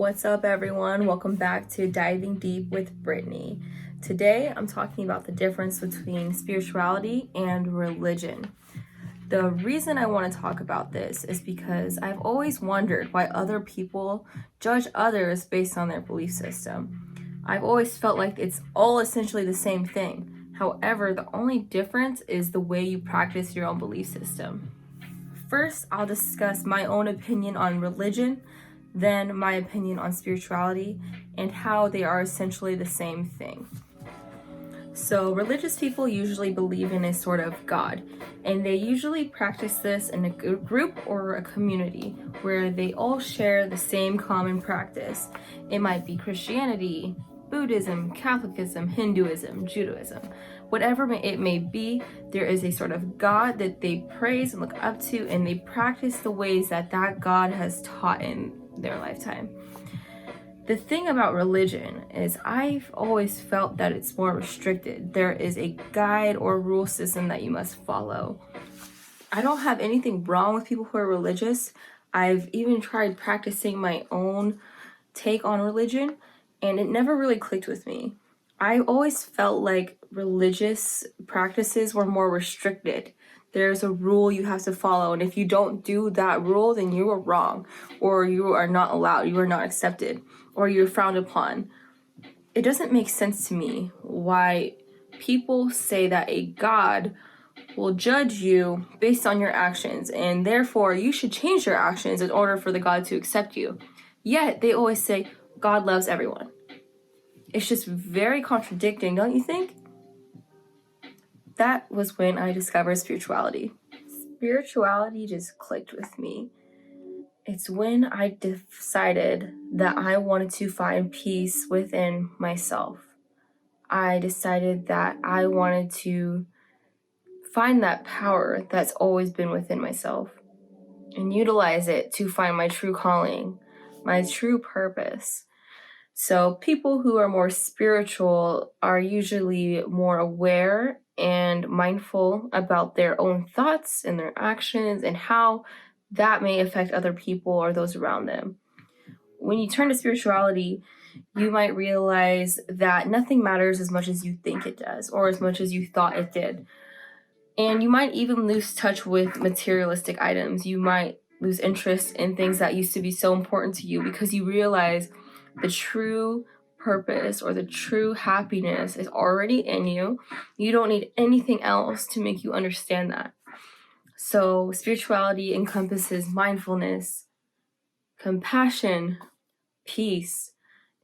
What's up, everyone? Welcome back to Diving Deep with Brittney. Today, I'm talking about the difference between spirituality and religion. The reason I want to talk about this is because I've always wondered why other people judge others based on their belief system. I've always felt like it's all essentially the same thing. However, the only difference is the way you practice your own belief system. First, I'll discuss my own opinion on religion, then my opinion on spirituality, and how they are essentially the same thing. So, religious people usually believe in a sort of God, and they usually practice this in a group or a community where they all share the same common practice. It might be Christianity, Buddhism, Catholicism, Hinduism, Judaism. Whatever it may be, there is a sort of God that they praise and look up to, and they practice the ways that that God has taught in their lifetime. The thing about religion is I've always felt that it's more restricted. There is a guide or rule system that you must follow. I don't have anything wrong with people who are religious. I've even tried practicing my own take on religion, and it never really clicked with me. I always felt like religious practices were more restricted. There's a rule you have to follow, and if you don't do that rule, then you are wrong, or you are not allowed, you are not accepted, or you're frowned upon. It doesn't make sense to me why people say that a God will judge you based on your actions, and therefore you should change your actions in order for the God to accept you. Yet they always say God loves everyone. It's just very contradicting, don't you think? That was when I discovered spirituality. Spirituality just clicked with me. It's when I decided that I wanted to find peace within myself. I decided that I wanted to find that power that's always been within myself and utilize it to find my true calling, my true purpose. So people who are more spiritual are usually more aware and mindful about their own thoughts and their actions and how that may affect other people or those around them. When you turn to spirituality, you might realize that nothing matters as much as you think it does or as much as you thought it did. And you might even lose touch with materialistic items. You might lose interest in things that used to be so important to you because you realize the true purpose or the true happiness is already in you. You don't need anything else to make you understand that. So spirituality encompasses mindfulness, compassion, peace,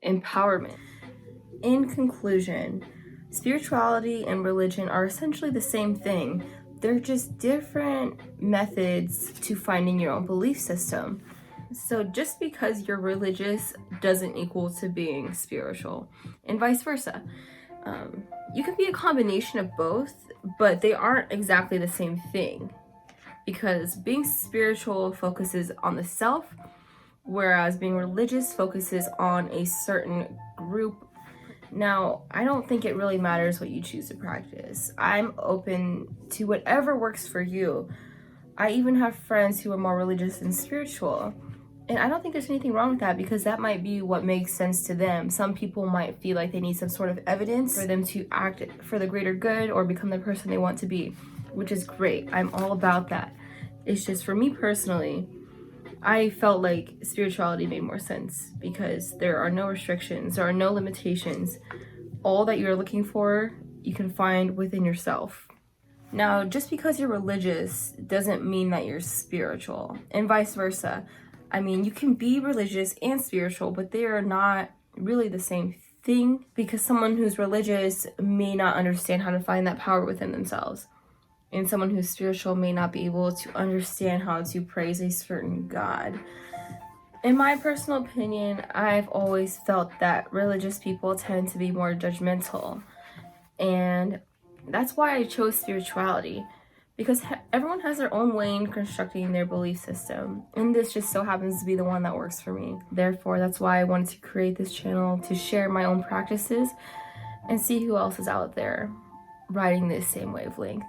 empowerment. In conclusion, spirituality and religion are essentially the same thing. They're just different methods to finding your own belief system. So just because you're religious doesn't equal to being spiritual, and vice versa. You can be a combination of both, but they aren't exactly the same thing, because being spiritual focuses on the self, whereas being religious focuses on a certain group. Now, I don't think it really matters what you choose to practice. I'm open to whatever works for you. I even have friends who are more religious than spiritual. And I don't think there's anything wrong with that, because that might be what makes sense to them. Some people might feel like they need some sort of evidence for them to act for the greater good or become the person they want to be, which is great. I'm all about that. It's just, for me personally, I felt like spirituality made more sense because there are no restrictions, there are no limitations. All that you're looking for, you can find within yourself. Now, just because you're religious doesn't mean that you're spiritual, and vice versa. I mean, you can be religious and spiritual, but they are not really the same thing, because someone who's religious may not understand how to find that power within themselves. And someone who's spiritual may not be able to understand how to praise a certain God. In my personal opinion, I've always felt that religious people tend to be more judgmental. And that's why I chose spirituality, because everyone has their own way in constructing their belief system, and this just so happens to be the one that works for me. Therefore, that's why I wanted to create this channel, to share my own practices and see who else is out there riding this same wavelength.